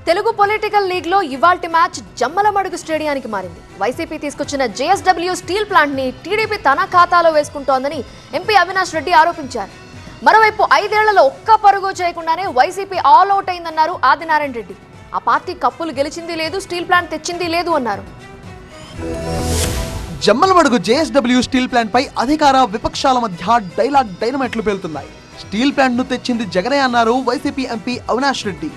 Telugu political league లో ఇవాల్టి match Jammalamadugu స్టేడియానికి మారింది. వైసీపీ తీసుకొచ్చిన జేఎస్డబ్ల్యూ స్టీల్ ప్లాంట్ ని టీడీపీ తన ఖాతాలో వేసుకుంటోందని ఎంపీ అవినాష్ రెడ్డి ఆరోపించారు. మరోవైపు 5 ఏళ్లలో ఒక్క పరుగు చేయకుండానే వైసీపీ ఆల్ అవుట్ అయిందన్నారు ఆదినారాయణ రెడ్డి. ఆ పార్టీ కప్పులు గెలిచింది లేదు, స్టీల్ ప్లాంట్ తెచ్చింది లేదు అన్నారు. జమ్మలమడుగు జేఎస్డబ్ల్యూ స్టీల్ ప్లాంట్ పై అధికార విపక్షాల మధ్య డైనమైట్లు పేలుతున్నాయి. స్టీల్ ప్లాంట్ ను తెచ్చింది జగనే అన్నారు వైసీపీ ఎంపీ అవినాష్ రెడ్డి.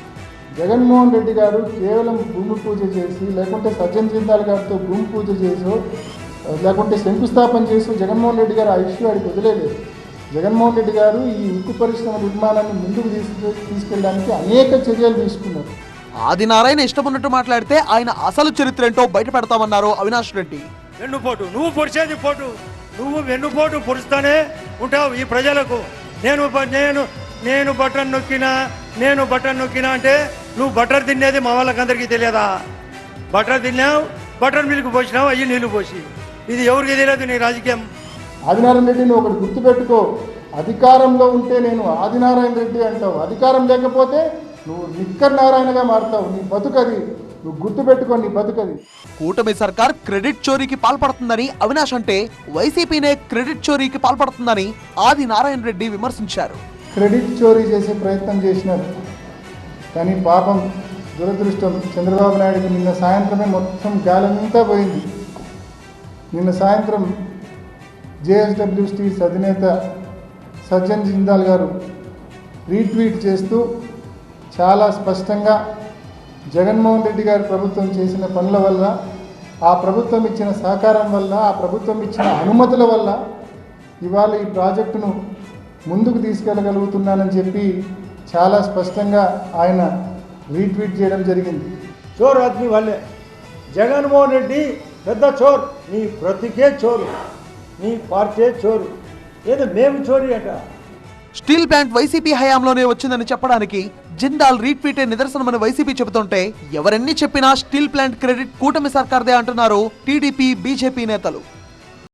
జగన్మోహన్ రెడ్డి గారు కేవలం భూమి పూజ చేసి, లేకుంటే సజ్జన్ జిందాల్ గారితో భూమి పూజ చేసో, లేకుంటే శంకుస్థాపన చేసో జగన్మోహన్ రెడ్డి గారు ఆ ఇష్యూ వాడికి వదిలేదు. జగన్మోహన్ రెడ్డి గారు ఈ ఉక్కు పరిశ్రమ నిర్మాణాన్ని ముందుకు తీసుకెళ్ళడానికి అనేక చర్యలు తీసుకున్నారు. ఆదినారాయణ ఇష్టమున్నట్టు మాట్లాడితే ఆయన అసలు చరిత్ర ఏంటో బయట పెడతామన్నారు అవినాష్ రెడ్డి. వెన్నుపోటు నువ్వు పొడిచేది పోటు, నువ్వు వెన్నుపోటు పొడుస్తానే ఉంటావు ఈ ప్రజలకు. నేను బటన్ నొక్కినా అంటే నువ్వు బటర్ తినేది మా వాళ్ళకందరికీ తెలియదా? బటర్ తిన్నావు, బటర్ మిల్క్ పోసినావు, అయ్యి నీళ్లు పోసి. ఇది ఎవరికి తెలియదు నీ రాజకీయం. ఆదినారాయణ రెడ్డిని ఒకటి గుర్తుపెట్టుకో, అధికారంలో ఉంటే నేను ఆదినారాయణ రెడ్డి అంటావు, అధికారం లేకపోతే నువ్వు నిక్కర్ నారాయణగా మారుతావు. నీ బతుకది, నువ్వు గుర్తుపెట్టుకో, నీ బతుకది. కూటమి సర్కార్ క్రెడిట్ చోరీకి పాల్పడుతుందని అవినాష్ అంటే వైసీపీనే క్రెడిట్ చోరీకి పాల్పడుతుందని ఆదినారాయణ రెడ్డి విమర్శించారు. క్రెడిట్ చోరీ చేసే ప్రయత్నం చేసినారు, కానీ పాపం దురదృష్టం చంద్రబాబు నాయుడుకి నిన్న సాయంత్రమే మొత్తం గాలంతా పోయింది. నిన్న సాయంత్రం జేఎస్డబ్ల్యూ స్టీల్స్ అధినేత సజ్జన్ జిందాల్ గారు రీట్వీట్ చేస్తూ చాలా స్పష్టంగా జగన్మోహన్ రెడ్డి గారి ప్రభుత్వం చేసిన పనుల వల్ల, ఆ ప్రభుత్వం ఇచ్చిన సహకారం వల్ల, ఆ ప్రభుత్వం ఇచ్చిన అనుమతుల వల్ల ఇవాళ ఈ ప్రాజెక్టును ముందుకు తీసుకెళ్ళగలుగుతున్నానని చెప్పి చాలా స్పష్టంగా ఆయన రీట్వీట్ చేయడం జరిగింది. చోరు ఆద్మీ వాళ్ళే. జగన్మోహన్ రెడ్డి పెద్ద చోర్, నీ బ్రతికే చోరు, నీ పార్టీ చోరు, ఏదో మేము చోరీ అట. స్టీల్ ప్లాంట్ వైసీపీ హయాంలోనే వచ్చిందని చెప్పడానికి జిందాల్ రీట్వీటే నిదర్శనమని వైసీపీ చెబుతుంటే ఎవరెన్ని చెప్పినా స్టీల్ ప్లాంట్ క్రెడిట్ కూటమి సర్కార్దే అంటున్నారు టీడీపీ, బీజేపీ నేతలు.